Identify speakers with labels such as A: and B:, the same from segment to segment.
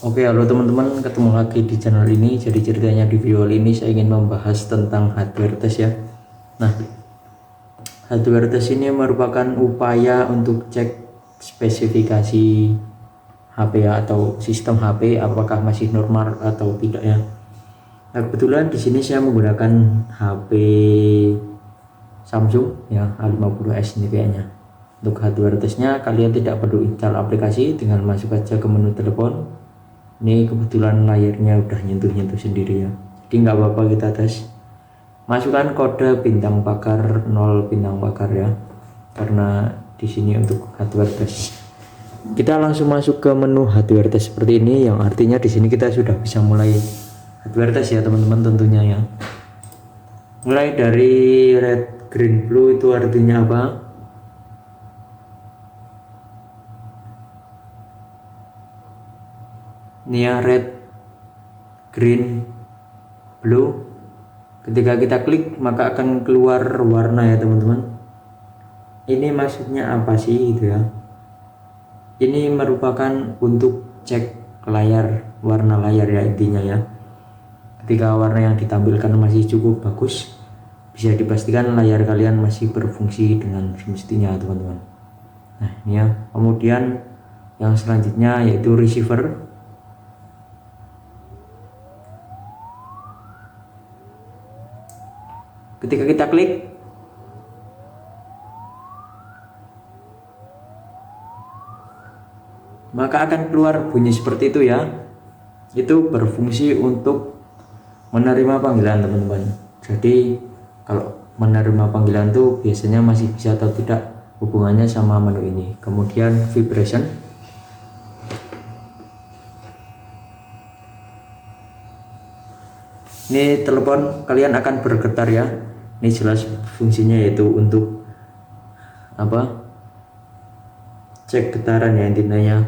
A: Oke, halo teman-teman, ketemu lagi di channel ini. Jadi ceritanya di video ini saya ingin membahas tentang hardware test ya. Nah, hardware test ini merupakan upaya untuk cek spesifikasi HP ya, atau sistem HP apakah masih normal atau tidak ya. Nah, kebetulan di sini saya menggunakan HP Samsung ya, A50s ini kayaknya. Untuk hardware testnya kalian tidak perlu install aplikasi, tinggal masuk aja ke menu telepon. Ini kebetulan layarnya udah nyentuh-nyentuh sendiri ya, jadi nggak apa-apa kita tes. Masukkan kode bintang pakar 0 bintang pakar ya, karena di sini untuk hardware test. Kita langsung masuk ke menu hardware test seperti ini, yang artinya di sini kita sudah bisa mulai hardware test ya teman-teman tentunya ya. Mulai dari red, green, blue itu artinya apa? Ini ya, red, green, blue. Ketika kita klik maka akan keluar warna ya teman-teman. Ini maksudnya apa sih gitu ya? Ini merupakan untuk cek layar, warna layar ya intinya ya. Ketika warna yang ditampilkan masih cukup bagus, bisa dipastikan layar kalian masih berfungsi dengan semestinya teman-teman. Nah ini ya. Kemudian yang selanjutnya yaitu receiver. Ketika kita klik maka akan keluar bunyi seperti itu ya. Itu berfungsi untuk menerima panggilan teman-teman. Jadi kalau menerima panggilan itu biasanya masih bisa atau tidak hubungannya sama menu ini. Kemudian vibration. Ini telepon kalian akan bergetar ya. Ini jelas fungsinya yaitu untuk apa? Cek getaran ya intinya.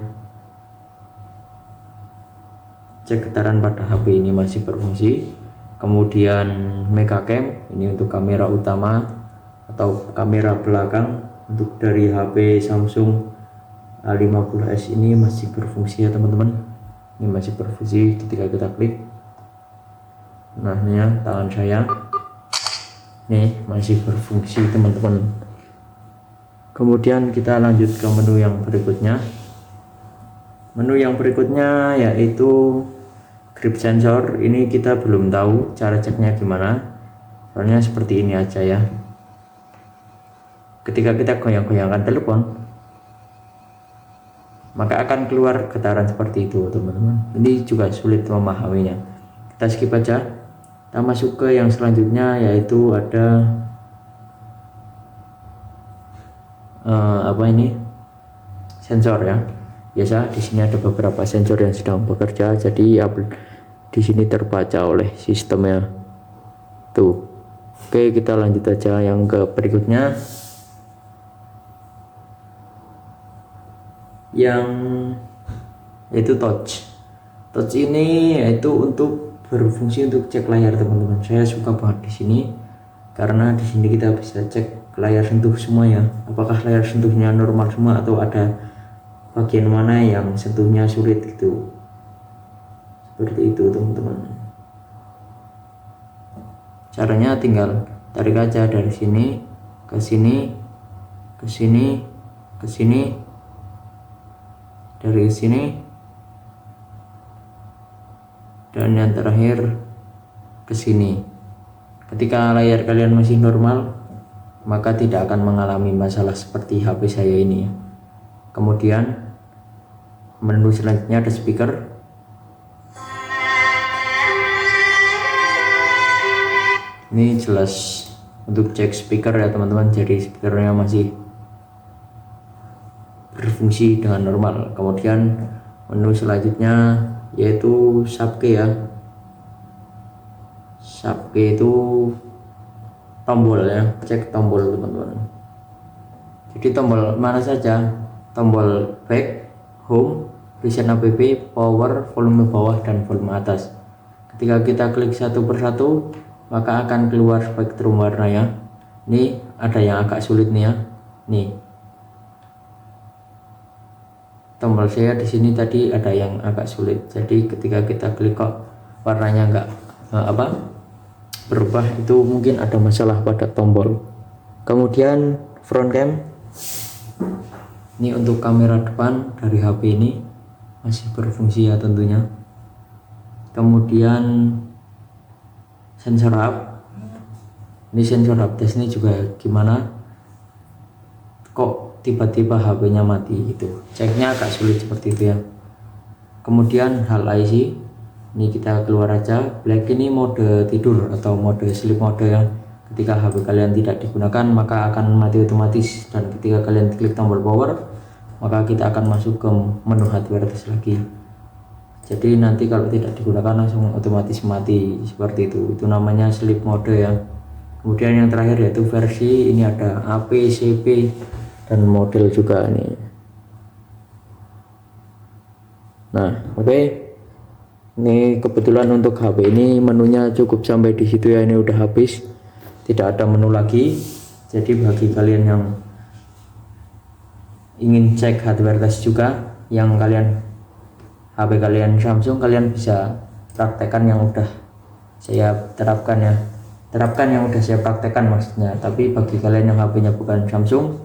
A: Cek getaran pada HP ini masih berfungsi. Kemudian mega cam, ini untuk kamera utama atau kamera belakang untuk dari HP Samsung A50s ini masih berfungsi ya teman-teman. Ini masih berfungsi ketika kita klik. Nah ini ya tangan saya, nih masih berfungsi teman-teman. Kemudian kita lanjut ke menu yang berikutnya. Menu yang berikutnya yaitu grip sensor. Ini kita belum tahu cara ceknya gimana, soalnya seperti ini aja ya. Ketika kita goyang-goyangkan telepon maka akan keluar getaran seperti itu teman-teman. Ini juga sulit memahaminya, kita skip aja. Kita masuk ke yang selanjutnya yaitu ada apa ini, sensor ya. Biasa di sini ada beberapa sensor yang sedang bekerja, jadi di sini terbaca oleh sistemnya tuh. Oke, kita lanjut aja yang ke berikutnya, yang yaitu touch. Touch ini yaitu untuk berfungsi untuk cek layar teman-teman. Saya suka banget di sini karena di sini kita bisa cek layar sentuh semua ya, apakah layar sentuhnya normal semua atau ada bagian mana yang sentuhnya sulit gitu. Seperti itu teman-teman. Caranya tinggal tarik aja dari sini ke sini, ke sini, ke sini, dari sini, dan yang terakhir ke sini. Ketika layar kalian masih normal maka tidak akan mengalami masalah seperti HP saya ini ya. Kemudian menu selanjutnya ada speaker. Ini jelas untuk cek speaker ya teman-teman, jadi speakernya masih berfungsi dengan normal. Kemudian menu selanjutnya yaitu subkey ya. Subkey itu tombol ya, cek tombol teman-teman. Jadi tombol mana saja, tombol back, home, reset app, power, volume bawah dan volume atas. Ketika kita klik satu persatu maka akan keluar spektrum warna ya. Ini ada yang agak sulit nih ya. Nih tombol saya di sini tadi ada yang agak sulit, jadi ketika kita klik kok warnanya nggak berubah, itu mungkin ada masalah pada tombol. Kemudian front cam, ini untuk kamera depan dari HP ini masih berfungsi ya tentunya. Kemudian sensor hub, ini sensor hub test ini juga gimana kok tiba-tiba HP-nya mati gitu, ceknya agak sulit seperti itu ya. Kemudian hal IC, ini kita keluar aja. Black ini mode tidur atau mode sleep mode yang ketika HP kalian tidak digunakan maka akan mati otomatis, dan ketika kalian klik tombol power maka kita akan masuk ke menu hardware test lagi. Jadi nanti kalau tidak digunakan langsung otomatis mati seperti itu namanya sleep mode ya. Kemudian yang terakhir yaitu versi, ini ada AP, CP, dan model juga nih. Nah, oke. Ini kebetulan untuk HP ini menunya cukup sampai di situ ya, ini udah habis. Tidak ada menu lagi. Jadi bagi kalian yang ingin cek hardware test juga, yang kalian HP kalian Samsung, kalian bisa praktekkan yang udah saya terapkan ya. Terapkan yang udah saya praktekkan maksudnya. Tapi bagi kalian yang HP-nya bukan Samsung,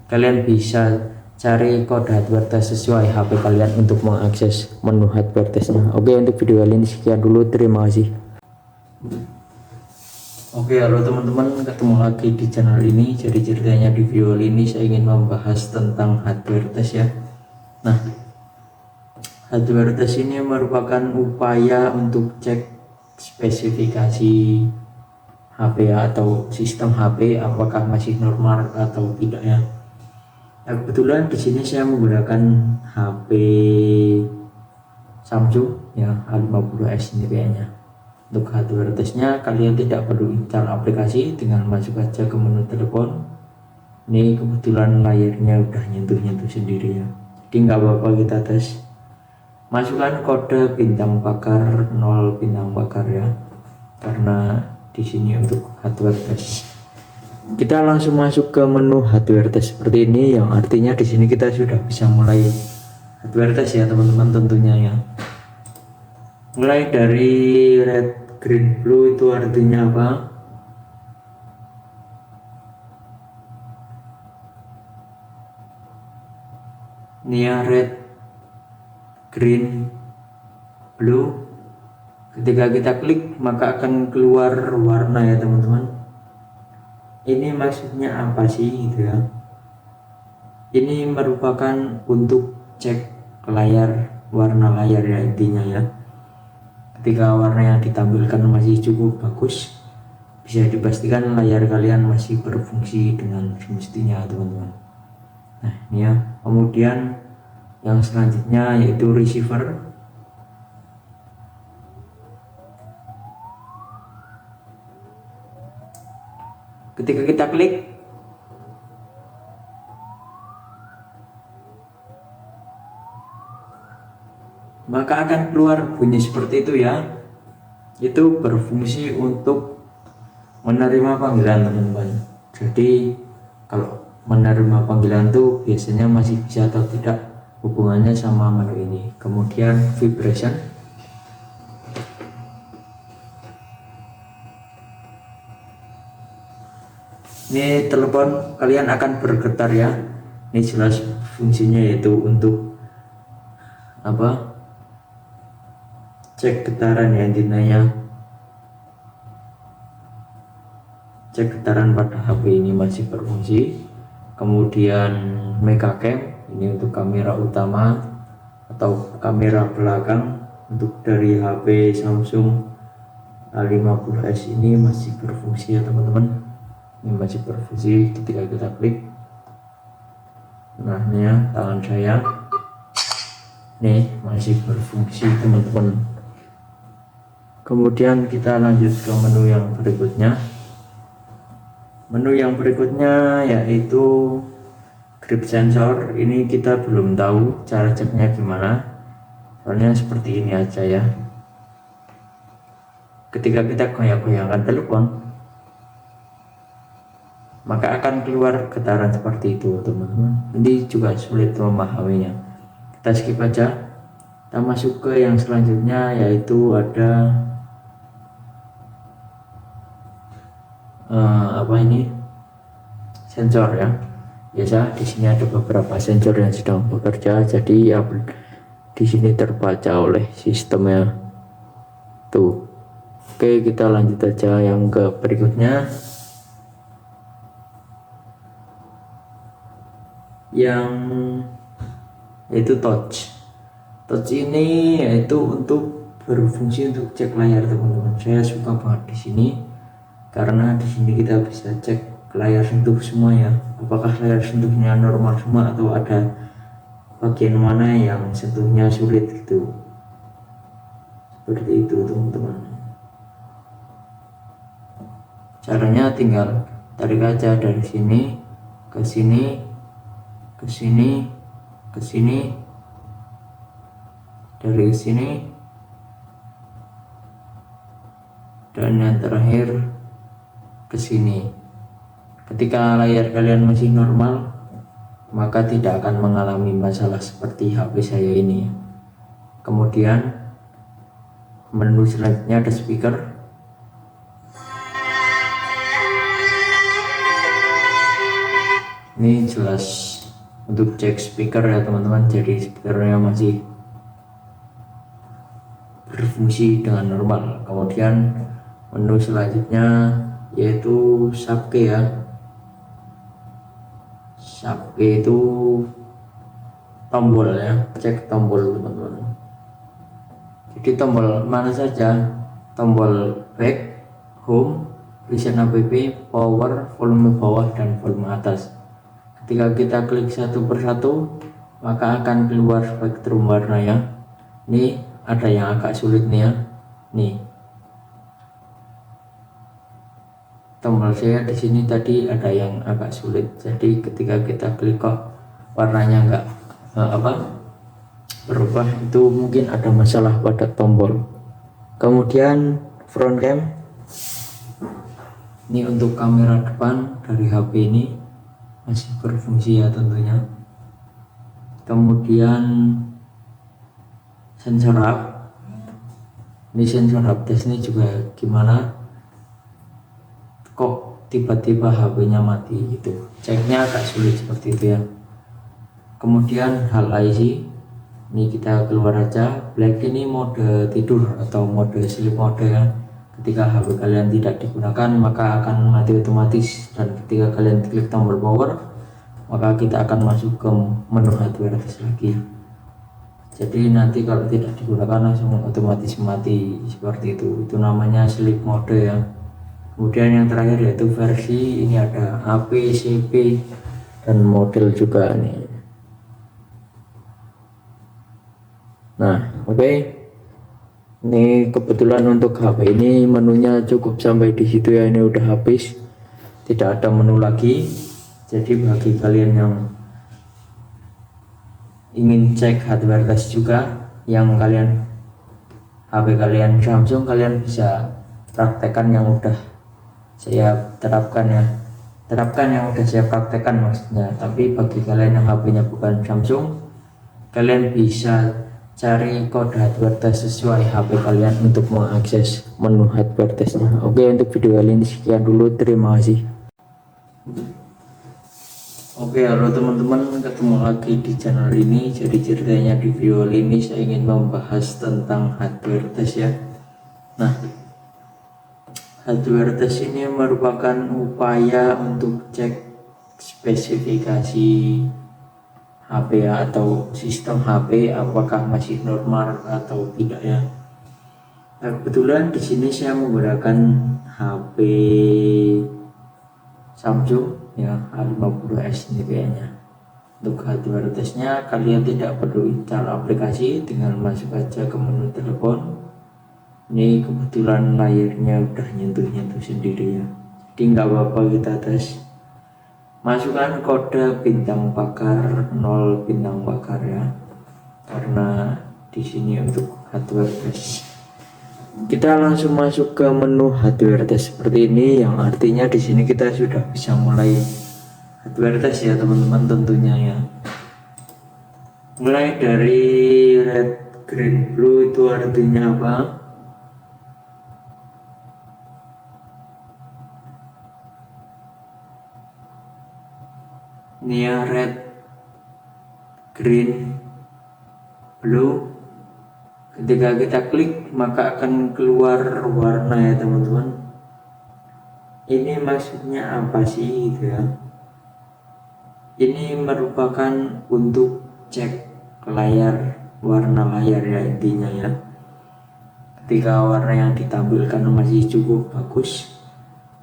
A: kalian bisa cari kode hardware test sesuai HP kalian untuk mengakses menu hardware testnya. Oke, untuk video kali ini sekian dulu, terima kasih. Oke, halo teman-teman, ketemu lagi di channel ini. Jadi ceritanya di video kali ini saya ingin membahas tentang hardware test ya. Nah, hardware test ini merupakan upaya untuk cek spesifikasi HP atau sistem HP apakah masih normal atau tidak ya. Nah, kebetulan di sini saya menggunakan HP Samsung ya, A50s ini kayaknya. Untuk hardware testnya kalian tidak perlu install aplikasi, tinggal masuk aja ke menu telepon. Ini kebetulan layarnya udah nyentuh-nyentuh sendiri ya, jadi nggak apa-apa kita tes. Masukkan kode bintang bakar 0 bintang bakar ya, karena di sini untuk hardware test. Kita langsung masuk ke menu hardware test seperti ini, yang artinya di sini kita sudah bisa mulai hardware test ya teman-teman tentunya ya. Mulai dari red, green, blue itu artinya apa? Ini ya, red, green, blue. Ketika kita klik maka akan keluar warna ya teman-teman. Ini maksudnya apa sih gitu ya? Ini merupakan untuk cek layar, warna layar ya intinya ya. Ketika warna yang ditampilkan masih cukup bagus, bisa dipastikan layar kalian masih berfungsi dengan semestinya teman-teman. Nah ini ya. Kemudian yang selanjutnya yaitu receiver. Ketika kita klik maka akan keluar bunyi seperti itu ya. Itu berfungsi untuk menerima panggilan teman-teman. Jadi kalau menerima panggilan itu biasanya masih bisa atau tidak hubungannya sama menu ini. Kemudian vibration, ini telepon kalian akan bergetar ya. Ini jelas fungsinya yaitu untuk apa, cek getaran ya intinya. Cek getaran pada HP ini masih berfungsi. Kemudian mecha cam, ini untuk kamera utama atau kamera belakang untuk dari HP Samsung A50s ini masih berfungsi ya teman-teman. Ini masih berfungsi ketika kita klik. Nah ini ya tangan saya, nih masih berfungsi teman-teman. Kemudian kita lanjut ke menu yang berikutnya. Menu yang berikutnya yaitu grip sensor. Ini kita belum tahu cara ceknya gimana, soalnya seperti ini aja ya. Ketika kita goyang-goyangkan telepon maka akan keluar getaran seperti itu teman-teman. Ini juga sulit memahaminya. kita skip aja. Kita masuk ke yang selanjutnya, yaitu ada sensor ya. Biasa di sini ada beberapa sensor yang sedang bekerja, jadi di sini terbaca oleh sistemnya tuh. Oke, kita lanjut aja yang ke berikutnya, yang yaitu touch. Touch ini yaitu untuk berfungsi untuk cek layar teman-teman. Saya suka banget di sini karena di sini kita bisa cek layar sentuh semua ya, apakah layar sentuhnya normal semua atau ada bagian mana yang sentuhnya sulit gitu. Seperti itu teman-teman. Caranya tinggal tarik aja dari sini ke sini, ke sini, ke sini, dari sini, dan yang terakhir ke sini. Ketika layar kalian masih normal, maka tidak akan mengalami masalah seperti HP saya ini. Kemudian menu selanjutnya ada speaker. Ini jelas untuk cek speaker ya teman-teman, jadi speakernya masih berfungsi dengan normal. Kemudian menu selanjutnya yaitu subkey ya. Subkey itu tombol ya, cek tombol teman-teman. Jadi tombol mana saja, tombol back, home, recent app, power, volume bawah dan volume atas. Ketika kita klik satu persatu, maka akan keluar spektrum warna ya. Ini ada yang agak sulit nih ya. Nih, tombol saya di sini tadi ada yang agak sulit. Jadi ketika kita klik kok warnanya enggak berubah, itu mungkin ada masalah pada tombol. Kemudian front cam. Ini untuk kamera depan dari HP ini masih berfungsi ya tentunya. Kemudian sensor hub. Ini sensor hub test ini juga gimana kok tiba-tiba HP-nya mati gitu, ceknya agak sulit seperti itu ya. Kemudian hal IC, ini kita keluar aja. Black ini mode tidur atau mode sleep mode ya. Ketika HP kalian tidak digunakan maka akan mati otomatis, dan ketika kalian klik tombol power maka kita akan masuk ke menu hardware test lagi. Jadi nanti kalau tidak digunakan langsung otomatis mati seperti itu. Itu namanya sleep mode ya. Kemudian yang terakhir yaitu versi, ini ada AP, CP, dan model juga nih. Nah, oke. Ini kebetulan untuk HP ini menunya cukup sampai di situ ya, ini udah habis. Tidak ada menu lagi. Jadi bagi kalian yang ingin cek hardware test juga, yang kalian HP kalian Samsung, kalian bisa praktekkan yang udah saya terapkan ya, terapkan yang udah saya praktekkan maksudnya. Tapi bagi kalian yang HP-nya bukan Samsung, kalian bisa cari kode hardware test sesuai HP kalian untuk mengakses menu hardware testnya. Oke, untuk video kali ini sekian dulu, terima kasih. Oke, halo teman-teman, ketemu lagi di channel ini. Jadi ceritanya di video kali ini saya ingin membahas tentang hardware test ya. Nah, hardware test ini merupakan upaya untuk cek spesifikasi HP ya, atau sistem HP apakah masih normal atau tidak ya. Nah, kebetulan di sini saya menggunakan HP Samsung ya, A50s ini kayaknya. Untuk hardware testnya kalian tidak perlu install aplikasi, tinggal masuk aja ke menu telepon. Ini kebetulan layarnya udah nyentuh-nyentuh sendiri ya, jadi nggak apa-apa kita tes. Masukkan kode bintang pakar 0 bintang pakar ya, karena di sini untuk hardware test. Kita langsung masuk ke menu hardware test seperti ini, yang artinya di sini kita sudah bisa mulai hardware test ya teman-teman tentunya ya. Mulai dari red, green, blue itu artinya apa? Ini ya, red, green, blue. Ketika kita klik maka akan keluar warna ya teman-teman. Ini maksudnya apa sih gitu ya? Ini merupakan untuk cek layar, warna layar ya intinya ya. Ketika warna yang ditampilkan masih cukup bagus,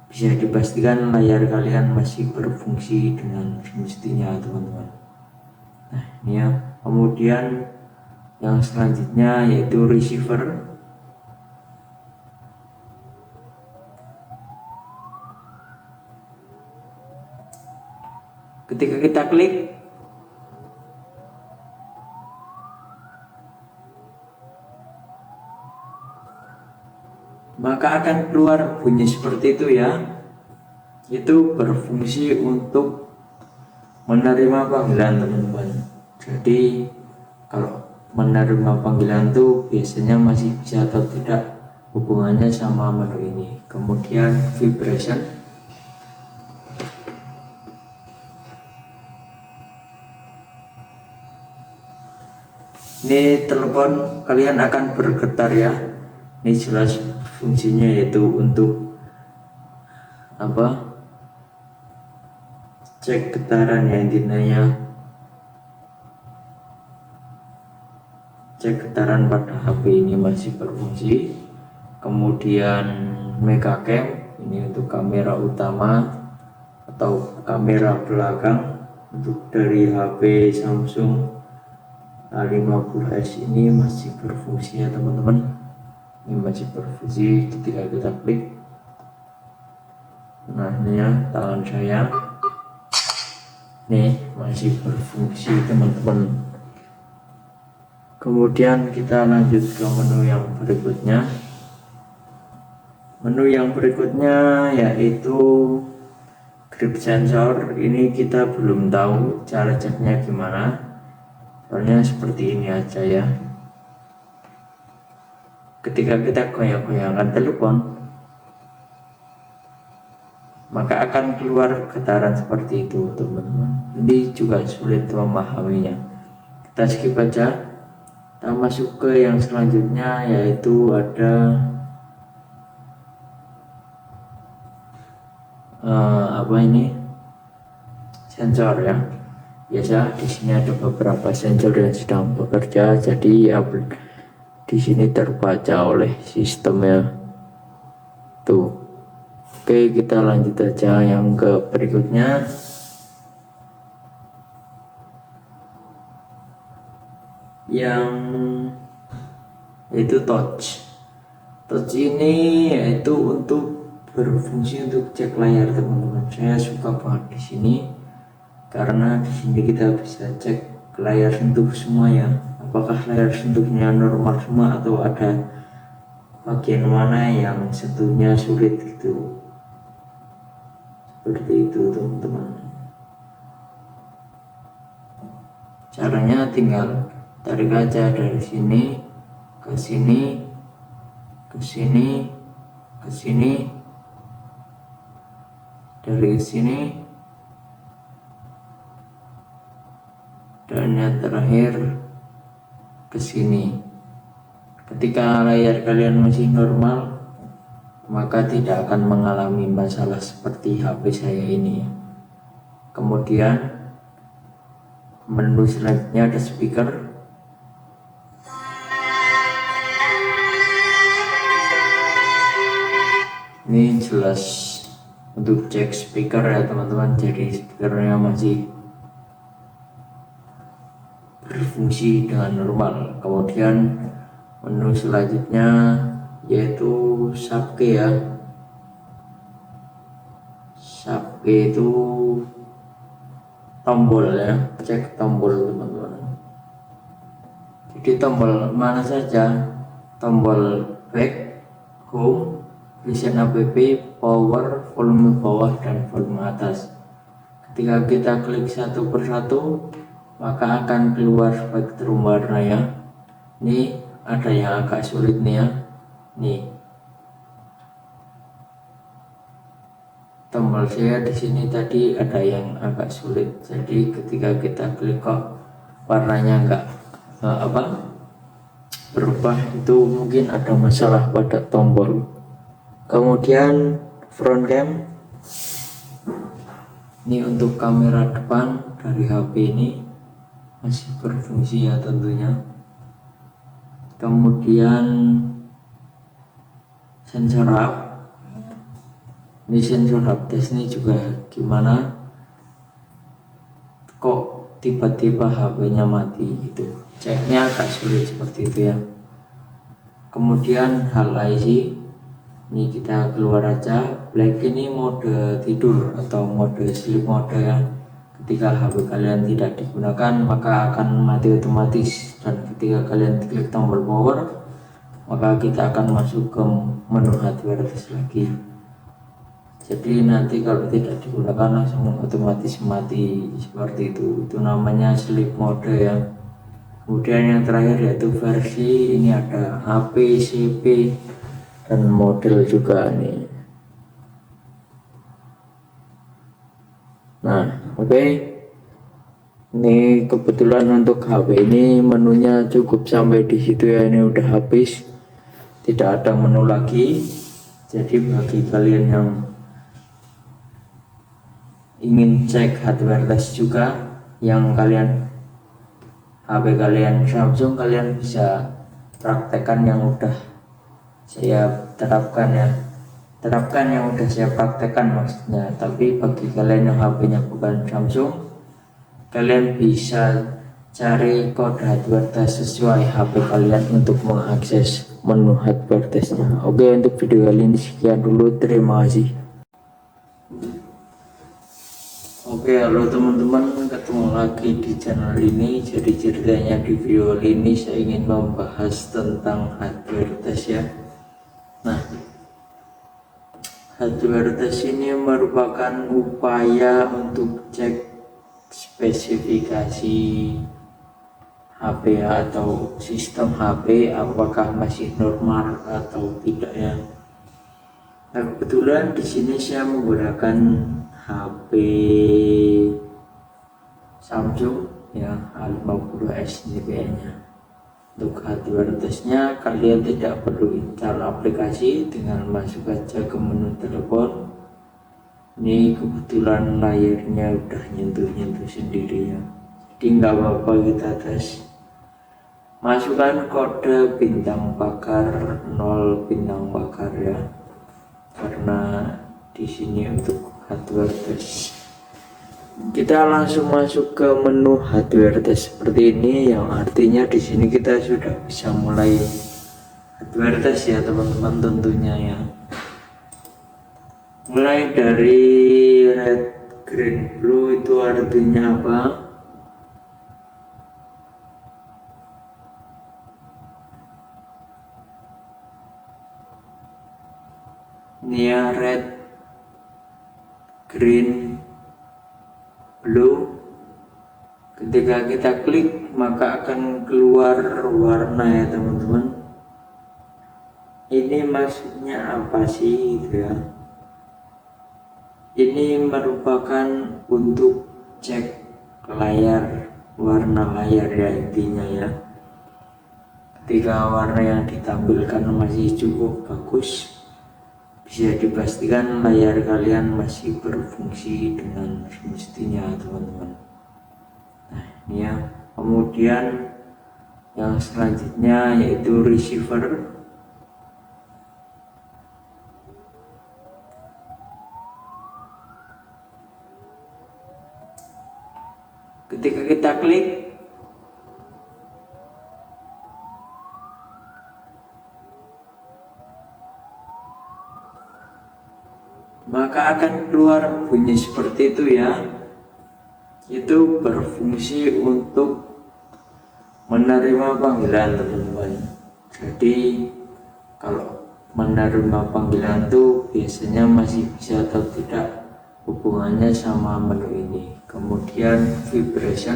A: bisa dipastikan layar kalian masih berfungsi dengan semestinya teman-teman. Nah ini ya, kemudian yang selanjutnya yaitu receiver. Ketika kita klik maka akan keluar bunyi seperti itu ya. Itu berfungsi untuk menerima panggilan teman-teman. Jadi kalau menerima panggilan itu biasanya masih bisa atau tidak hubungannya sama menu ini. Kemudian vibration. Ini telepon kalian akan bergetar ya. Ini jelas fungsinya yaitu untuk apa? Cek getaran ya intinya. Cek getaran pada HP ini masih berfungsi. Kemudian megacam ini untuk kamera utama atau kamera belakang untuk dari HP Samsung A50s ini masih berfungsi ya teman-teman. Ini masih berfungsi ketika kita klik. Nah ini ya tangan saya, nih masih berfungsi teman-teman. Kemudian kita lanjut ke menu yang berikutnya. Menu yang berikutnya yaitu grip sensor. Ini kita belum tahu cara ceknya gimana, soalnya seperti ini aja ya. Ketika kita goyang-goyangkan telepon maka akan keluar getaran seperti itu teman-teman. Ini juga sulit memahaminya, kita skip aja. Kita masuk ke yang selanjutnya yaitu ada apa ini, sensor ya. Biasa di sini ada beberapa sensor yang sedang bekerja, jadi di sini terbaca oleh sistemnya tuh. Oke, kita lanjut aja yang ke berikutnya. Yang yaitu touch. Touch ini yaitu untuk berfungsi untuk cek layar teman-teman. Saya suka banget di sini karena di sini kita bisa cek layar sentuh semua ya. Apakah layar sentuhnya normal semua atau ada bagian mana yang sentuhnya sulit gitu. Seperti itu teman-teman. Caranya tinggal tarik aja dari sini ke sini, ke sini, ke sini, dari sini, dan yang terakhir ke sini. Ketika layar kalian masih normal maka tidak akan mengalami masalah seperti HP saya ini ya. Kemudian menu selanjutnya ada speaker. Ini jelas untuk cek speaker ya teman-teman, jadi speakernya masih berfungsi dengan normal. Kemudian menu selanjutnya yaitu subkey ya. Subkey itu tombol ya, cek tombol teman-teman. Jadi tombol mana saja, tombol back, home, vision app, power, volume bawah dan volume atas. Ketika kita klik satu persatu maka akan keluar spektrum warna ya. Ini ada yang agak sulit nih ya. Nih tombol saya di sini tadi ada yang agak sulit, jadi ketika kita klik kok warnanya enggak berubah, itu mungkin ada masalah pada tombol. Kemudian front cam, ini untuk kamera depan dari HP ini masih berfungsi ya tentunya. Kemudian sensor up, ini sensor up test ini juga gimana kok tiba-tiba HP-nya mati gitu, ceknya agak sulit seperti itu ya. Kemudian hal IC, ini kita keluar aja. Black ini mode tidur atau mode sleep mode ya. Ketika HP kalian tidak digunakan maka akan mati otomatis, dan ketika kalian klik tombol power maka kita akan masuk ke menu hardware test lagi. Jadi nanti kalau tidak digunakan langsung otomatis mati seperti itu namanya sleep mode ya. Kemudian yang terakhir yaitu versi, ini ada AP, CP, dan model juga nih. Nah oke. Ini kebetulan untuk HP ini menunya cukup sampai di situ ya, ini udah habis, tidak ada menu lagi. Jadi bagi kalian yang ingin cek hardware test juga, yang kalian HP kalian Samsung, kalian bisa praktekkan yang udah saya terapkan ya, terapkan yang udah saya praktekkan maksudnya. Tapi bagi kalian yang HP-nya bukan Samsung, kalian bisa cari kode hardware test sesuai HP kalian untuk mengakses menu hardware testnya. Oke, untuk video kali ini sekian dulu, terima kasih. Oke, halo teman-teman, ketemu lagi di channel ini. Jadi ceritanya di video kali ini saya ingin membahas tentang hardware test ya. Nah, hardware test ini merupakan upaya untuk cek spesifikasi HP atau sistem HP apakah masih normal atau tidak ya. Nah, kebetulan di sini saya menggunakan HP Samsung ya, A50s ini kayaknya. Untuk hardware testnya kalian tidak perlu install aplikasi, dengan masuk aja ke menu telepon. Ini kebetulan layarnya udah nyentuh-nyentuh sendiri ya, jadi nggak apa-apa kita tes. Masukkan kode bintang bakar 0 bintang bakar ya, karena di sini untuk hardware test. Kita langsung masuk ke menu hardware test seperti ini, yang artinya di sini kita sudah bisa mulai hardware test ya teman-teman tentunya ya. Mulai dari red, green, blue itu artinya apa? Ini ya, red, green, blue. Ketika kita klik maka akan keluar warna ya teman-teman. Ini maksudnya apa sih gitu ya? Ini merupakan untuk cek layar, warna layar ya intinya ya. Ketika warna yang ditampilkan masih cukup bagus, bisa dipastikan layar kalian masih berfungsi dengan semestinya teman-teman. Nah ini ya. Kemudian yang selanjutnya yaitu receiver. Ketika kita klik maka akan keluar bunyi seperti itu ya. Itu berfungsi untuk menerima panggilan teman-teman. Jadi kalau menerima panggilan itu biasanya masih bisa atau tidak hubungannya sama menu ini. Kemudian vibration,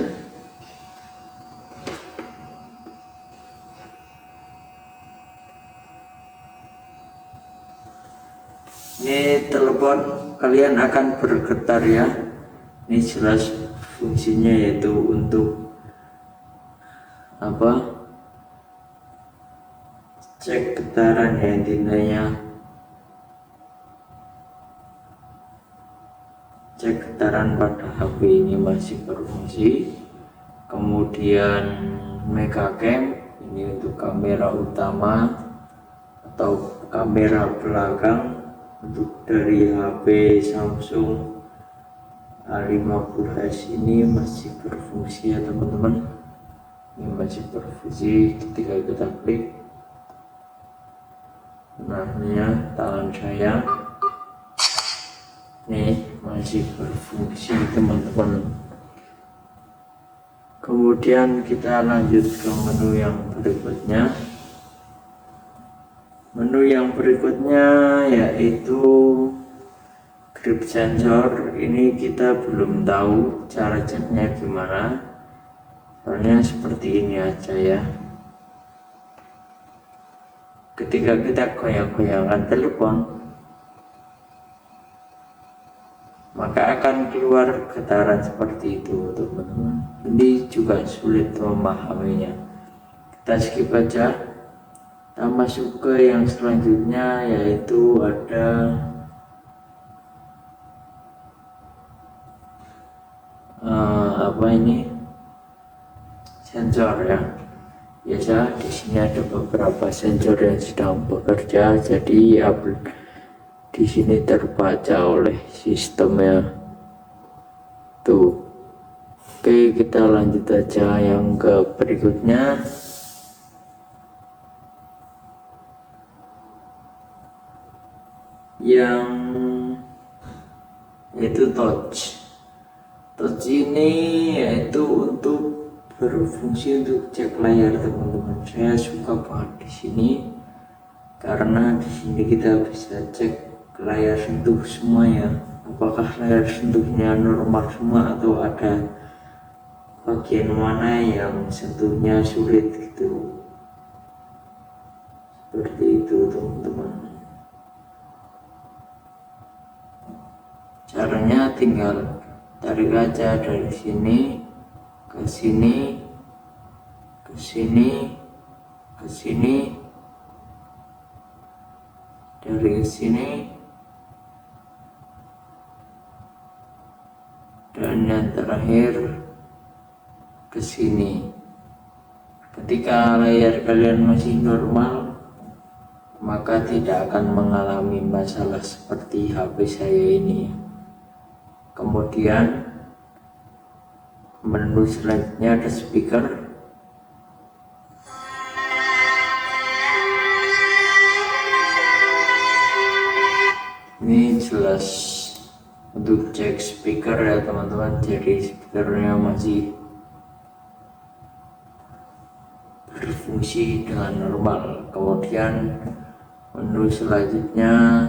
A: Ini telepon kalian akan bergetar ya. Ini jelas fungsinya yaitu untuk apa, cek getaran ya intinya, cek getaran pada HP ini masih berfungsi. Kemudian megacam ini untuk kamera utama atau kamera belakang untuk dari HP Samsung A50s ini masih berfungsi ya teman-teman. Ini masih berfungsi ketika kita klik. Nah ini ya tangan saya, ini masih berfungsi teman-teman. Kemudian kita lanjut ke menu yang berikutnya. Menu yang berikutnya yaitu grip sensor. Ini kita belum tahu cara ceknya gimana, soalnya seperti ini aja ya. Ketika kita goyang-goyangkan telepon, maka akan keluar getaran seperti itu teman-teman. Ini juga sulit memahaminya, kita skip aja. Kita masuk ke yang selanjutnya, yaitu ada apa ini, sensor ya. Biasa di sini ada beberapa sensor yang sedang bekerja, jadi di sini terbaca oleh sistemnya tuh. Oke, kita lanjut aja yang ke berikutnya. Yang itu touch ini yaitu untuk berfungsi untuk cek layar teman-teman. Saya suka banget di sini karena di sini kita bisa cek layar sentuh semuanya, apakah layar sentuhnya normal semua atau ada bagian mana yang sentuhnya sulit gitu. Seperti itu teman-teman. Caranya tinggal tarik aja dari sini ke sini, ke sini, ke sini, dari sini, dan yang terakhir ke sini. Ketika layar kalian masih normal, maka tidak akan mengalami masalah seperti HP saya ini. Kemudian menu selanjutnya ada speaker. Ini jelas untuk cek speaker ya teman-teman, jadi speakernya masih berfungsi dengan normal. Kemudian menu selanjutnya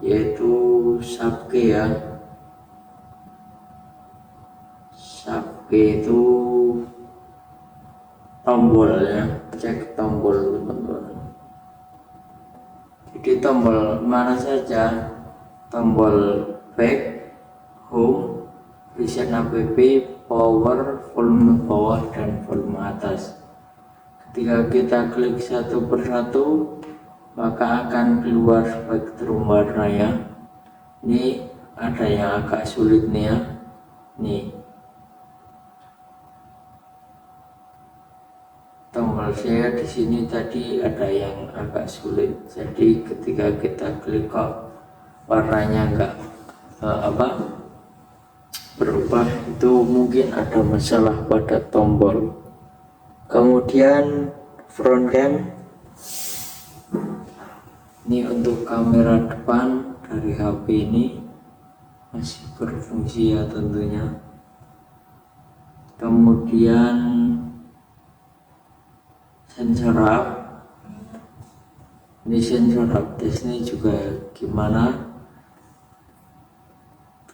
A: yaitu subkey ya. Subkey itu tombol ya, cek tombol teman-teman. Jadi tombol mana saja, tombol back, home, reset app, power, volume bawah dan volume atas. Ketika kita klik satu persatu, maka akan keluar spektrum warna ya. Ini ada yang agak sulit nih ya. Nih tombol saya di sini tadi ada yang agak sulit, jadi ketika kita klik kok warnanya enggak berubah, itu mungkin ada masalah pada tombol. Kemudian front cam, ini untuk kamera depan dari HP ini masih berfungsi ya tentunya. Kemudian sensor up, ini sensor up tes ini juga gimana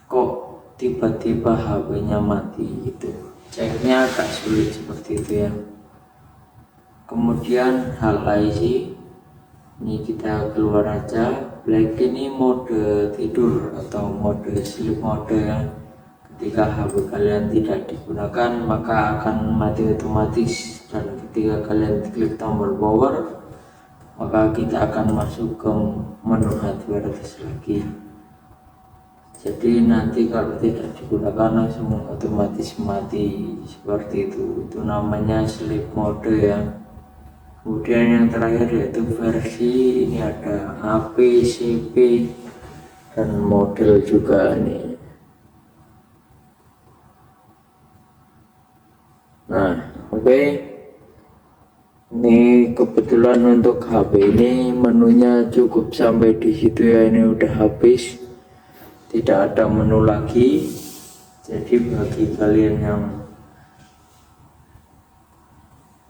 A: kok tiba-tiba HP-nya mati gitu, ceknya agak sulit seperti itu ya. Kemudian hal IC, Ini kita keluar aja. Black ini mode tidur atau mode sleep mode ya. Ketika HP kalian tidak digunakan maka akan mati otomatis, dan ketika kalian klik tombol power maka kita akan masuk ke menu hardware lagi. Jadi nanti kalau tidak digunakan langsung otomatis mati seperti itu namanya sleep mode ya. Kemudian yang terakhir yaitu versi, ini ada HP, CP, dan model juga nih. Nah, oke. Ini kebetulan untuk HP ini menunya cukup sampai di situ ya, ini udah habis. Tidak ada menu lagi. Jadi bagi kalian yang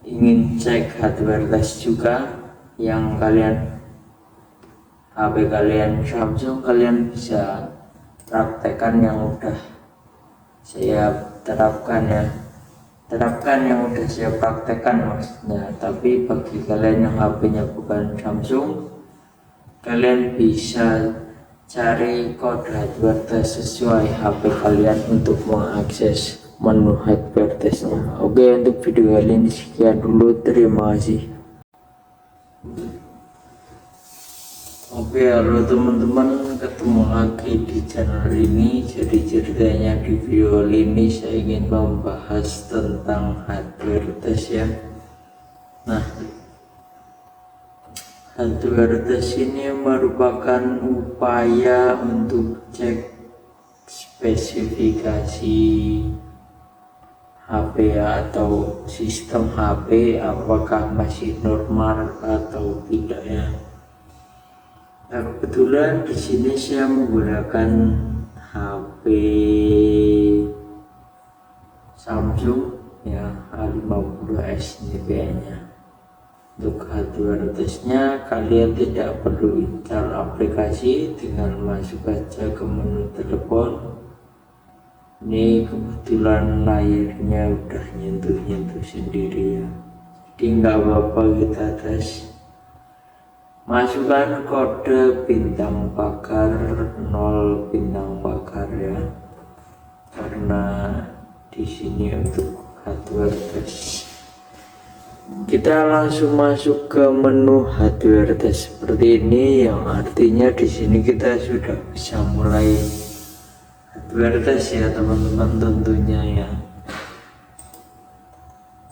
A: ingin cek hardware test juga, yang kalian HP kalian Samsung, kalian bisa praktekkan yang udah saya terapkan ya, yang udah saya praktekkan maksudnya. Tapi bagi kalian yang HP-nya bukan Samsung, kalian bisa cari kode hardware test sesuai HP kalian untuk mengakses menu hardware testnya. Oke, untuk video kali ini sekian dulu, terima kasih. Oke, halo teman-teman, ketemu lagi di channel ini. Jadi ceritanya di video kali ini saya ingin membahas tentang hardware test ya. Nah, hardware test ini merupakan upaya untuk cek spesifikasi HP atau sistem HP apakah masih normal atau tidak ya. Nah, kebetulan di sini saya menggunakan HP Samsung ya, A50s ini kayaknya. Untuk hardware testnya kalian tidak perlu install aplikasi, tinggal masuk aja ke menu telepon. Ini kebetulan layarnya udah nyentuh sendiri ya, jadi nggak apa-apa kita tes. Masukkan kode bintang pagar 0 bintang pagar ya, karena di sini untuk hardware test. Kita langsung masuk ke menu hardware test seperti ini, yang artinya di sini kita sudah bisa mulai hardware test ya teman-teman tentunya ya.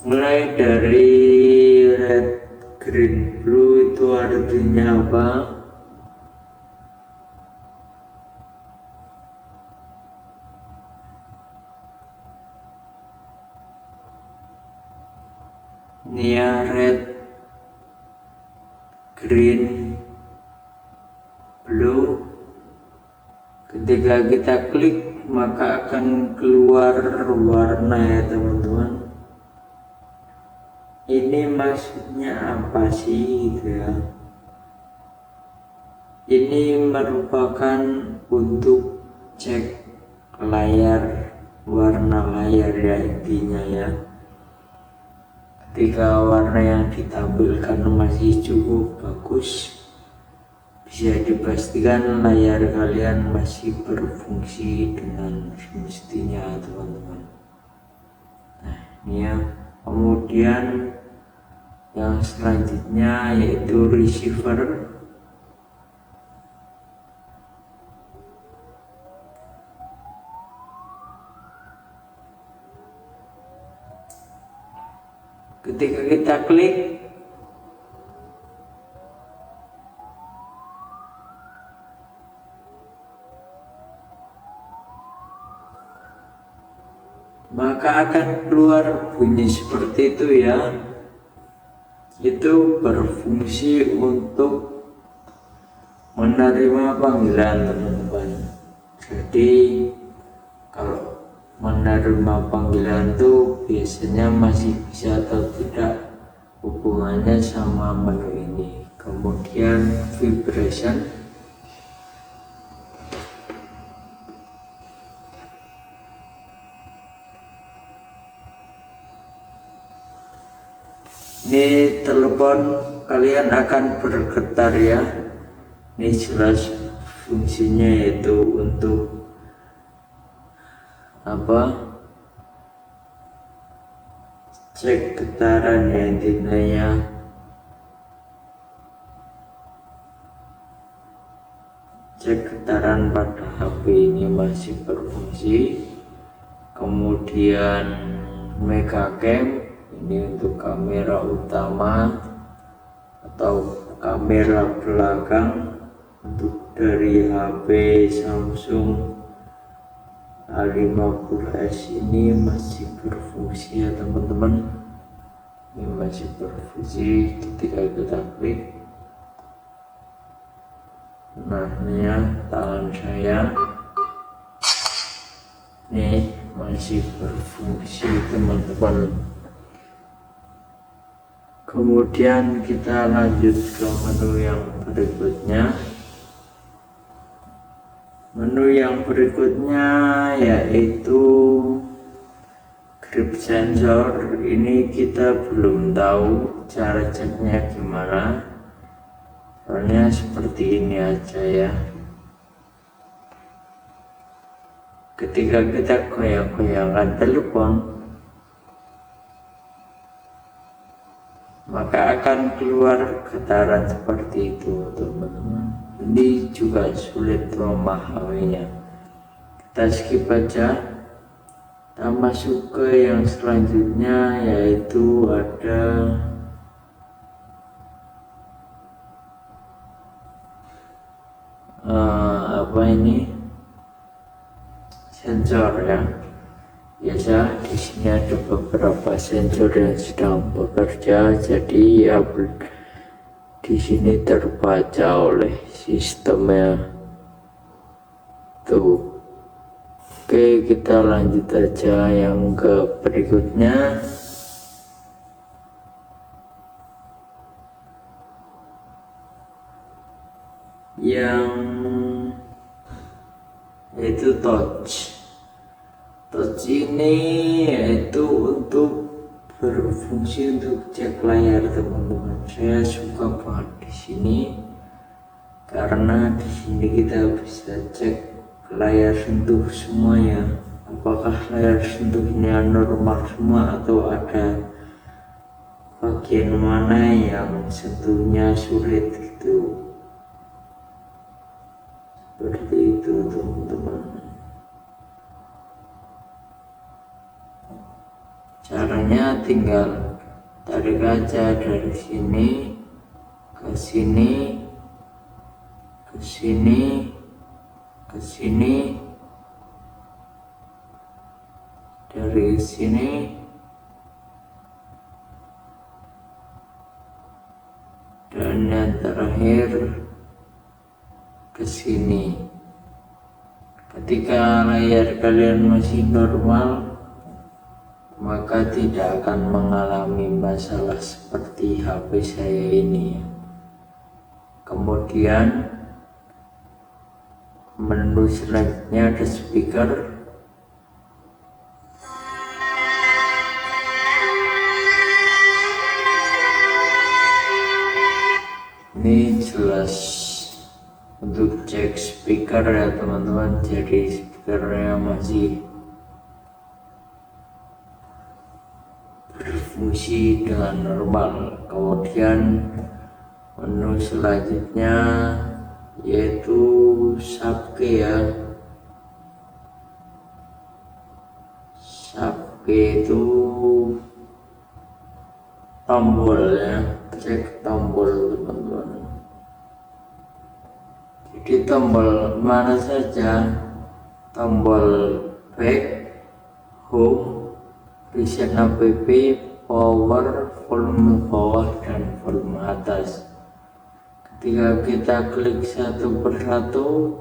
A: Mulai dari red, green, blue itu artinya apa? Ini ya, red, green, blue. Ketika kita klik maka akan keluar warna ya teman-teman. Ini maksudnya apa sih gitu ya? Ini merupakan untuk cek layar, warna layar ya intinya ya. Ketika warna yang ditampilkan masih cukup bagus, bisa dipastikan layar kalian masih berfungsi dengan semestinya teman-teman. Nah ini ya. Kemudian yang selanjutnya yaitu receiver. Ketika kita klik maka akan keluar bunyi seperti itu ya. Itu berfungsi untuk menerima panggilan teman-teman. Jadi kalau menerima panggilan itu biasanya masih bisa atau tidak hubungannya sama menu ini. Kemudian vibration. Ini telepon kalian akan bergetar ya. Ini jelas fungsinya yaitu untuk cek getaran ya, intinya cek getaran pada HP ini masih berfungsi. Kemudian Megacam ini untuk kamera utama atau kamera belakang untuk dari HP Samsung A50s ini masih berfungsi ya teman-teman. Ini masih berfungsi ketika kita klik. Nah ini ya tangan saya, ini masih berfungsi teman-teman. Kemudian kita lanjut ke menu yang berikutnya. Menu yang berikutnya yaitu grip sensor. Ini kita belum tahu cara ceknya gimana, soalnya seperti ini aja ya. Ketika kita goyang-goyangkan telepon, maka akan keluar getaran seperti itu teman-teman. Ini juga sulit memahaminya. Kita skip aja. Kita masuk ke yang selanjutnya, yaitu ada sensor ya. Biasa di sini ada beberapa sensor yang sedang bekerja, jadi ya di sini terbaca oleh sistemnya tuh. Oke, kita lanjut aja yang ke berikutnya. Yang yaitu touch. Touch ini yaitu untuk berfungsi untuk cek layar teman-teman. Saya suka banget di sini karena di sini kita bisa cek layar sentuh semuanya. Apakah layar sentuhnya normal semua atau ada bagian mana yang sentuhnya sulit gitu. Seperti itu teman-teman. Caranya tinggal tarik aja dari sini ke sini, ke sini, ke sini, dari sini, dan yang terakhir ke sini. Ketika layar kalian masih normal, maka tidak akan mengalami masalah seperti HP saya ini. Kemudian menu selanjutnya ada speaker. Ini jelas untuk cek speaker ya teman-teman, jadi speakernya masih berfungsi dengan normal. Kemudian menu selanjutnya yaitu subkey ya. Subkey itu tombol ya, cek tombol teman-teman. Jadi tombol mana saja, tombol back, home, reset app, power, volume bawah dan volume atas. Ketika kita klik satu persatu,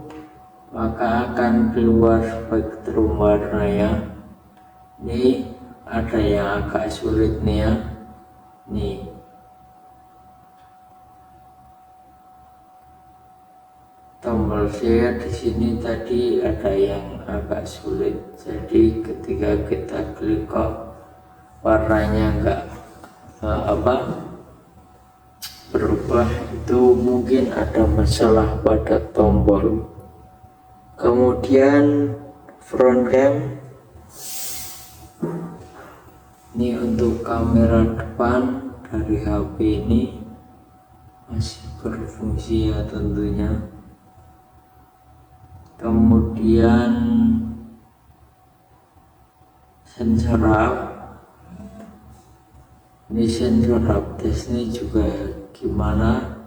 A: maka akan keluar spektrum warna ya. Ini ada yang agak sulit nih ya. Nih, tombol saya di sini tadi ada yang agak sulit. Jadi ketika kita klik kok warnanya enggak Wah, itu mungkin ada masalah pada tombol. Kemudian front cam, ini untuk kamera depan dari HP ini masih berfungsi ya tentunya. Kemudian sensor hub, ini sensor hub test ini juga gimana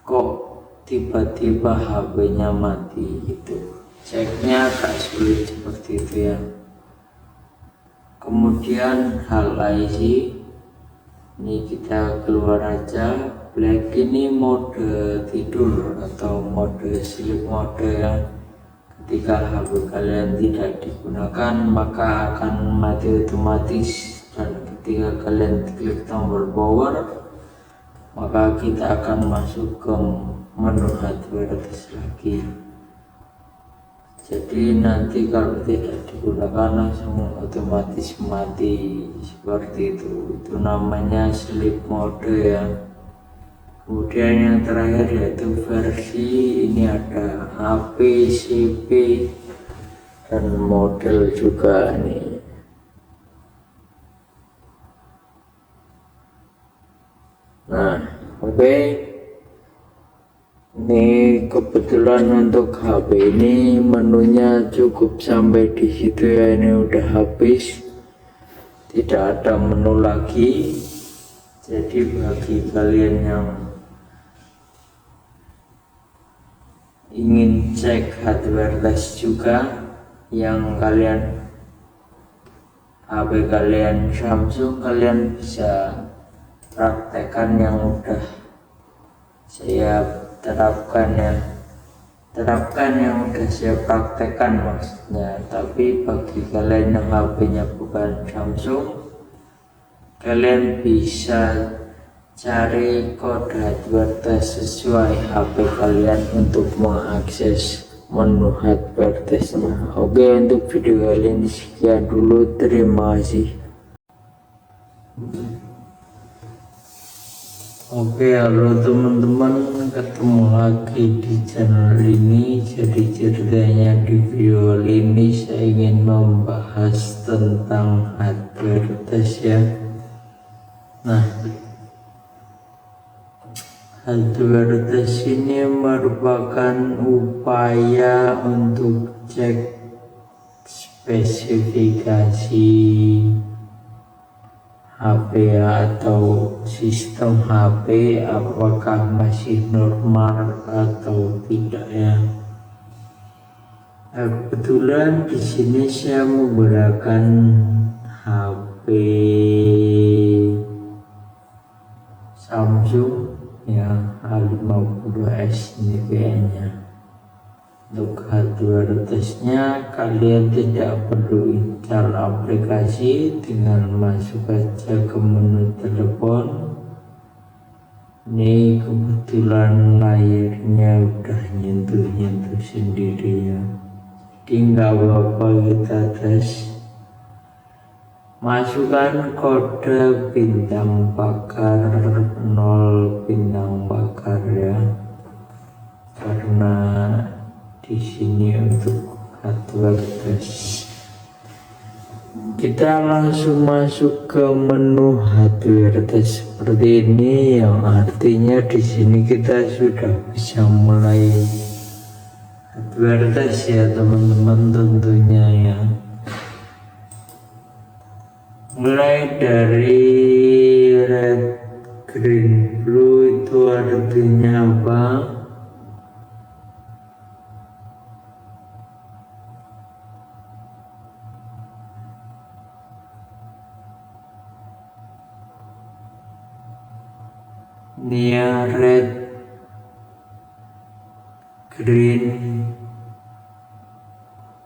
A: kok tiba-tiba HP-nya mati gitu, ceknya agak sulit seperti itu ya. Kemudian hal IC, ini kita keluar aja. Black ini mode tidur atau mode sleep mode ya. Ketika HP kalian tidak digunakan maka akan mati otomatis, dan ketika kalian klik tombol power maka kita akan masuk ke menu hardware lagi. Jadi nanti kalau tidak digunakan langsung otomatis mati seperti itu. Itu namanya sleep mode ya. Kemudian yang terakhir yaitu versi, ini ada HP, CP, dan model juga nih. Nah, oke. Ini kebetulan untuk HP ini menunya cukup sampai di situ ya, ini udah habis, tidak ada menu lagi. Jadi bagi kalian yang ingin cek hardware test juga, yang kalian HP kalian Samsung, kalian bisa praktekkan yang udah saya terapkan ya, yang udah saya praktekkan maksudnya. Tapi bagi kalian yang HP-nya bukan Samsung, kalian bisa cari kode hardware test sesuai HP kalian untuk mengakses menu hardware testnya. Oke, untuk video kali ini sekian dulu, terima kasih. Oke, halo teman-teman, ketemu lagi di channel ini. Jadi ceritanya di video kali ini saya ingin membahas tentang hardware test ya. Nah, hardware test ini merupakan upaya untuk cek spesifikasi HP atau sistem HP apakah masih normal atau tidak ya. Nah, kebetulan di sini saya menggunakan HP Samsung ya, A52s ini kayaknya. Untuk hardware testnya kalian tidak perlu install aplikasi, tinggal masuk aja ke menu telepon. Ini kebetulan layarnya udah nyentuh sendiri ya, jadi nggak apa-apa kita tes. Masukkan kode bintang bakar 0 bintang bakar ya, karena di sini untuk hardware test. Kita langsung masuk ke menu hardware test seperti ini, yang artinya di sini kita sudah bisa mulai hardware test ya teman-teman tentunya ya. Mulai dari red, green, blue itu artinya apa? Ini yang red, green,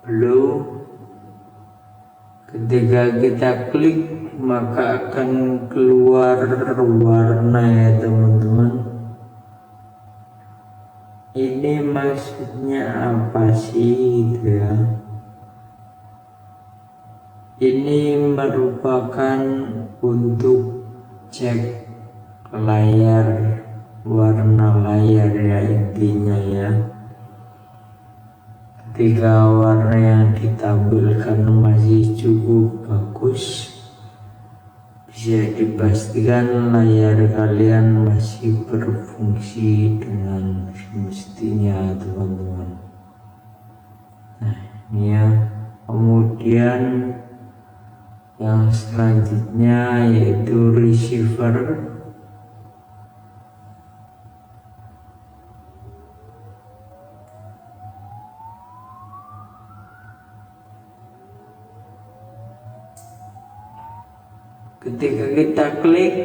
A: blue. Ketika kita klik maka akan keluar warna ya teman-teman. Ini maksudnya apa sih gitu ya? Ini merupakan untuk cek layar, warna layar ya intinya ya. Ketika warna yang ditampilkan masih cukup bagus, bisa dipastikan layar kalian masih berfungsi dengan semestinya teman-teman. Nah ini ya. Kemudian yang selanjutnya yaitu receiver. Ketika kita klik,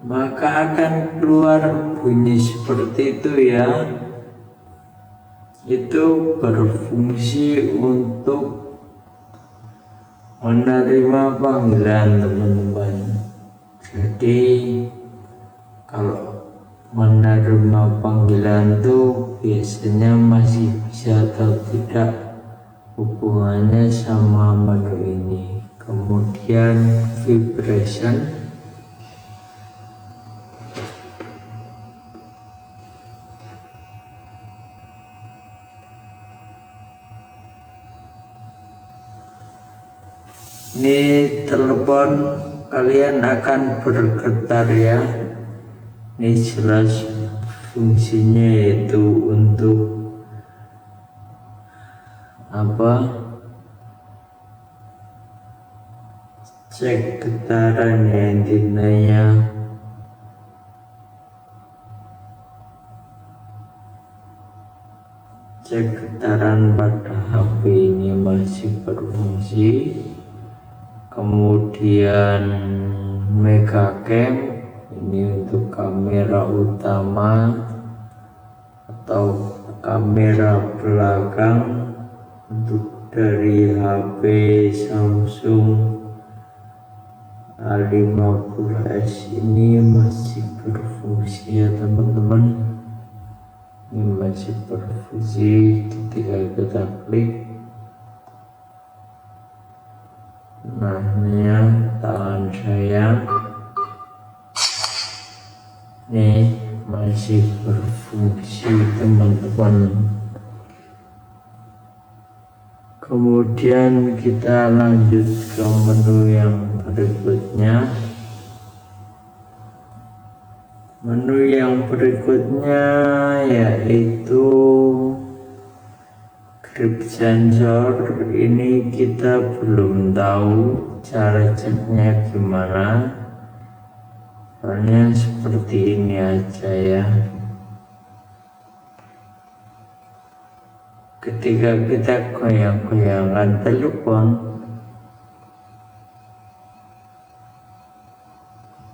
A: maka akan keluar bunyi seperti itu ya. Itu berfungsi untuk menerima panggilan teman-teman. Jadi kalau menerima panggilan tuh biasanya masih bisa atau tidak hubungannya sama menu ini. Kemudian vibration. Ini telepon kalian akan bergetar ya. Ini jelas fungsinya yaitu untuk apa? Cek getaran ya intinya. Cek getaran pada HP ini masih berfungsi. Kemudian mega cam. Ini untuk kamera utama atau kamera belakang untuk dari HP Samsung A50s ini masih berfungsi ya teman-teman. Ini masih berfungsi ketika kita klik. Nah ini ya tangan saya. Ini masih berfungsi teman-teman. Kemudian kita lanjut ke menu yang berikutnya. Menu yang berikutnya yaitu grip sensor. Ini kita belum tahu cara ceknya gimana. Soalnya seperti ini aja ya. Ketika kita goyang-goyangkan telepon,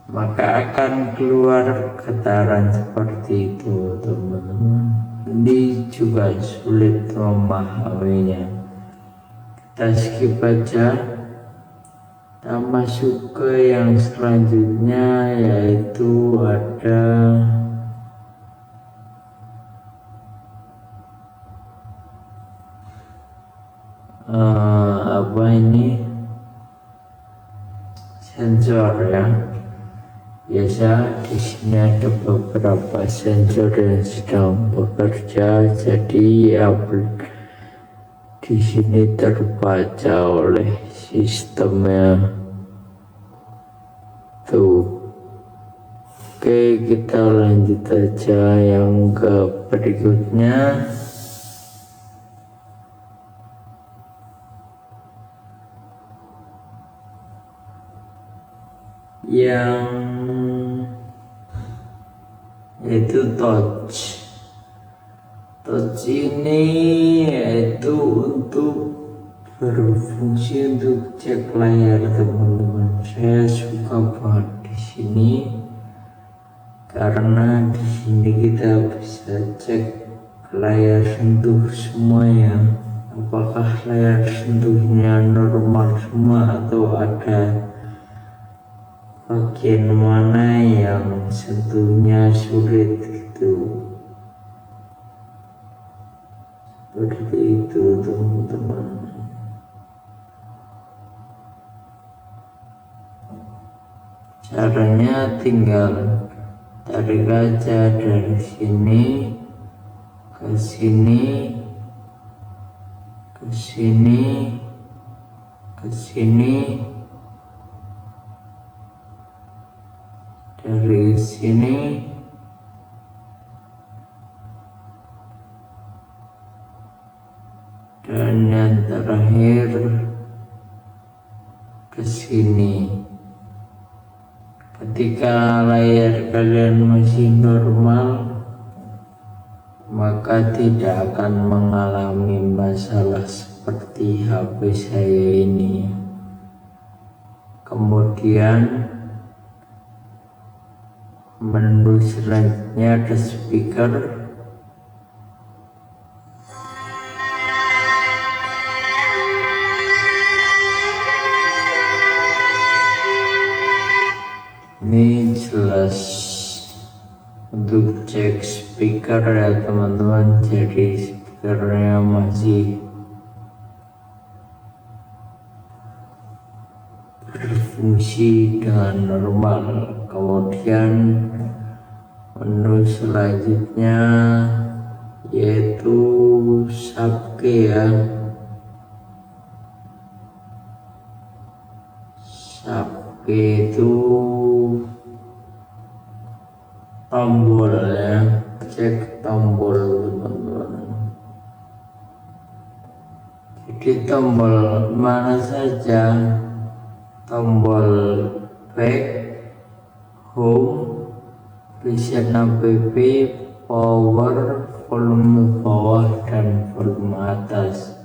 A: maka akan keluar getaran seperti itu teman-teman. Ini juga sulit memahaminya. Kita skip aja. Kita masuk ke yang selanjutnya yaitu ada apa ini, sensor ya. Biasa di sini ada beberapa sensor yang sedang bekerja, jadi di sini terbaca oleh sistemnya tuh. Oke, kita lanjut aja yang ke berikutnya. Yang yaitu touch. Touch ini yaitu untuk berfungsi untuk cek layar teman-teman. Saya suka banget di sini karena di sini kita bisa cek layar sentuh semua ya. Apakah layar sentuhnya normal semua atau ada bagian mana yang sentuhnya sulit gitu. Seperti itu teman-teman. Caranya tinggal tarik aja dari sini ke sini, ke sini, ke sini, dari sini dan yang terakhir ke sini. Ketika layar kalian masih normal, maka tidak akan mengalami masalah seperti HP saya ini. Kemudian menu selanjutnya ada speaker. Ini jelas untuk cek speaker ya teman-teman, jadi speakernya masih berfungsi dengan normal. Kemudian menu selanjutnya yaitu subkey ya. Subkey itu tombol ya, cek tombol teman-teman. Jadi tombol mana saja, tombol back, home, reset app, power, volume bawah dan volume atas.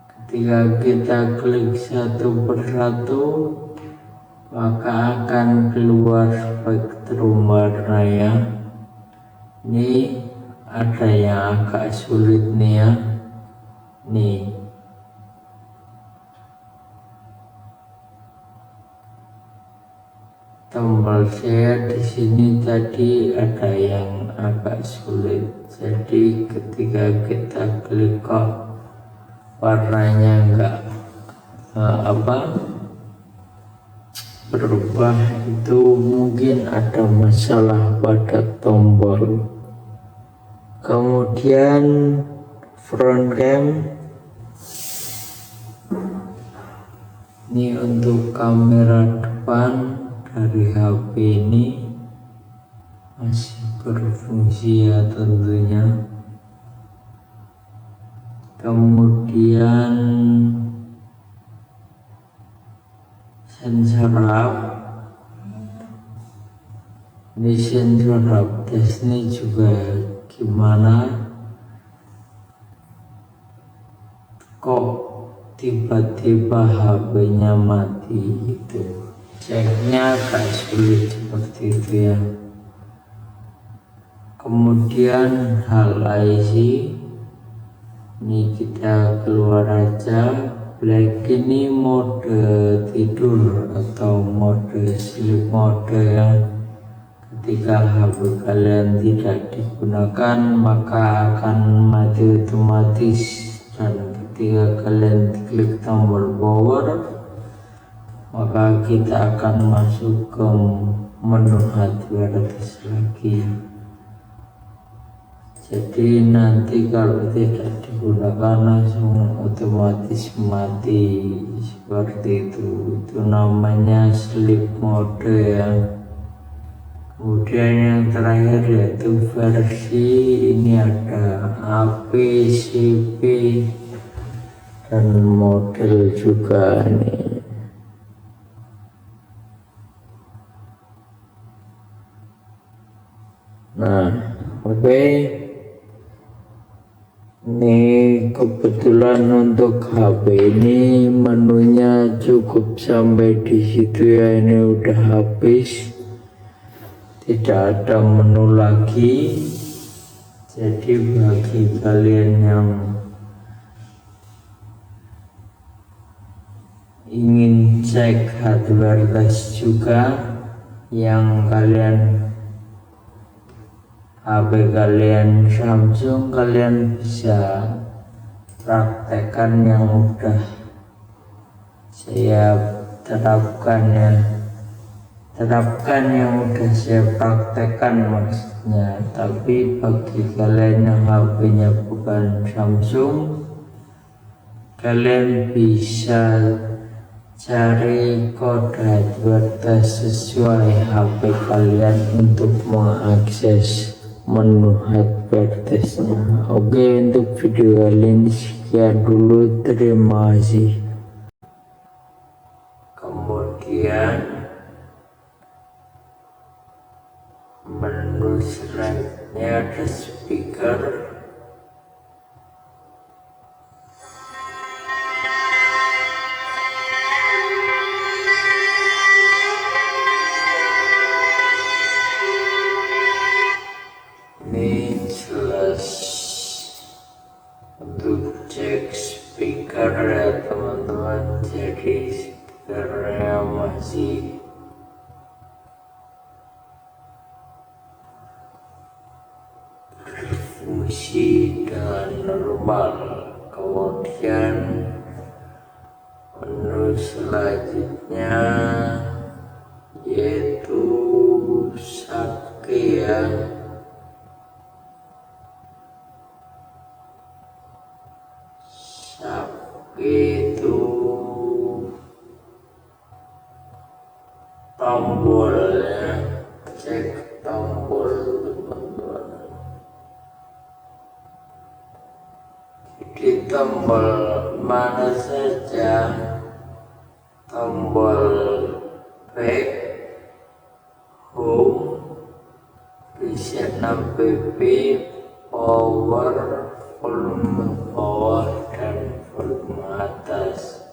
A: Ketika kita klik satu persatu, maka akan keluar spektrum warna ya. Ini ada yang agak sulit nih ya. Nih, tombol saya di sini tadi ada yang agak sulit. Jadi ketika kita klik kok warnanya enggak berubah, itu mungkin ada masalah pada tombol. Kemudian front cam, ini untuk kamera depan dari HP ini masih berfungsi ya tentunya. Kemudian sensor hub, ini sensor hub tes ini juga gimana kok tiba-tiba HP-nya mati gitu. Ceknya agak sulit seperti itu ya. Kemudian hal IC, ini kita keluar aja. Black ini mode tidur atau mode sleep mode ya. Ketika HP kalian tidak digunakan maka akan mati otomatis, dan ketika kalian klik tombol power maka kita akan masuk ke menu hardware lagi. Jadi nanti kalau tidak digunakan langsung otomatis mati seperti itu. Itu namanya sleep mode ya. Kemudian yang terakhir yaitu versi, ini ada AP, CP dan model juga nih. Nah, oke. Ini kebetulan untuk HP ini menunya cukup sampai di situ ya. Ini udah habis, tidak ada menu lagi. Jadi bagi kalian yang ingin cek hardware test juga, yang kalian HP kalian Samsung, kalian bisa praktekkan yang udah saya terapkan yang udah saya praktekkan maksudnya. Tapi bagi kalian yang HP-nya bukan Samsung, kalian bisa cari kode advertis sesuai HP kalian untuk mengakses menu advertisnya. Oke, untuk video kali ini sekian dulu, terima kasih. Kemudian menu selanjutnya ada speaker. Ini jelas untuk cek speaker ya teman-teman, jadi speakernya masih berfungsi dengan normal. Kemudian menu selanjutnya yaitu Sake ya. Itu tombolnya, cek tombol teman-teman. Jadi tombol mana saja, tombol back, home, reset 6pb, power, volume bawah dan volume atas.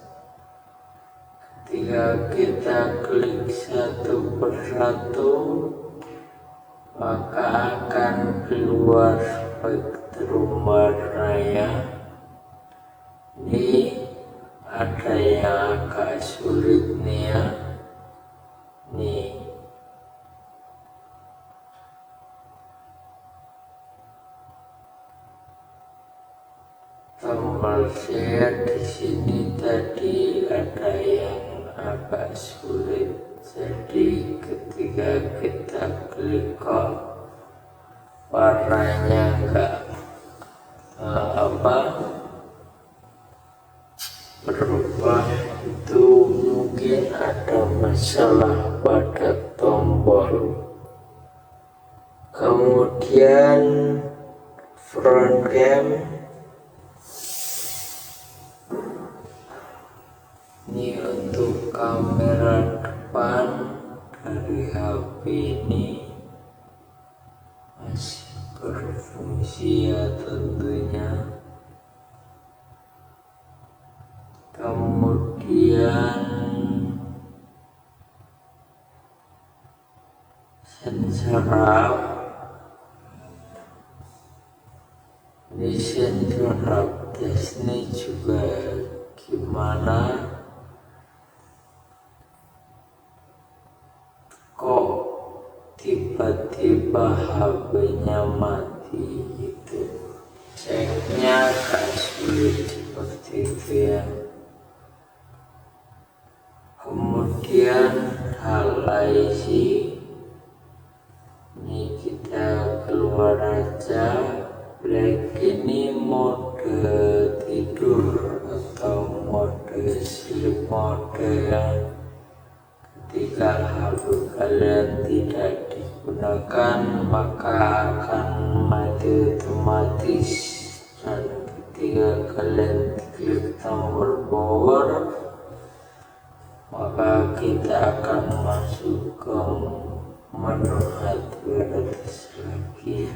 A: Ketika kita klik satu persatu, maka akan keluar spektrum warnanya. Ini ada yang agak sulit nih ya. Nih, tombol share di sini tadi ada yang agak sulit, jadi ketika kita klik kok warnanya enggak berubah, itu mungkin ada masalah pada tombol. Kemudian front cam, ini untuk kamera depan dari HP ini masih berfungsi ya tentunya. Kemudian sensor up, ini sensor up tes ini juga gimana kok tiba-tiba HP-nya mati gitu. Ceknya agak sulit seperti itu ya. Kemudian highlight, ini kita keluar aja. Black ini mode tidur atau mode sleep mode ya. Ketika HP kalian tidak digunakan maka akan mati otomatis, dan ketika kalian klik tombol power maka kita akan masuk ke menu advertis lagi.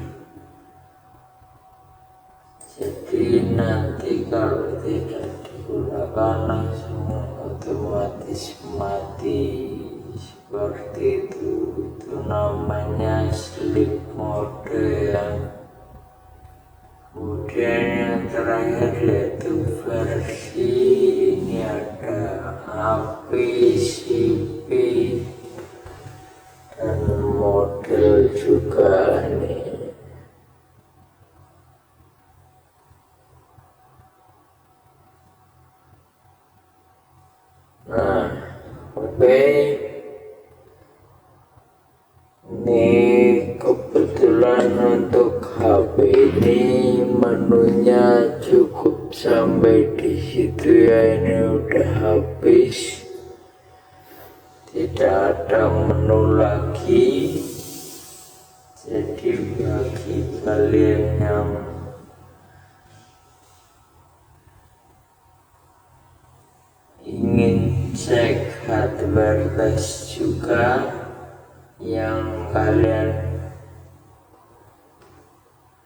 A: Jadi nanti kalau tidak digunakan langsung otomatis mati seperti itu. Itu namanya sleep mode ya. Kemudian yang terakhir yaitu versi, ini ada HP, CP, dan model juga nih. Nah, oke. Ini kebetulan untuk HP ini menunya cukup sampai di situ ya. Ini udah habis, tidak ada menu lagi. Jadi bagi kalian yang ingin cek hardware test juga, yang kalian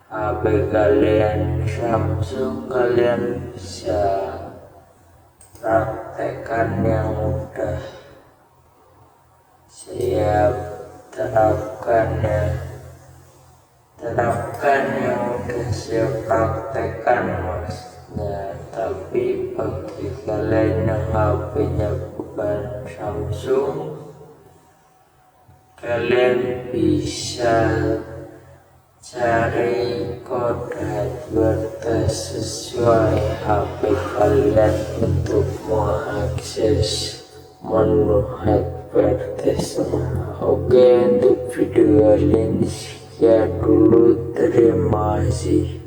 A: HP kalian Samsung, kalian bisa praktekkan yang udah siap terapkan ya, terapkan yang udah siap praktekkan maksudnya. Tapi bagi kalian yang HP-nya bukan Samsung, kalian bisa cari kode hardware test sesuai HP kalian untuk mengakses menu hardware testnya. Oke, untuk video kali ini sekian dulu, terima kasih.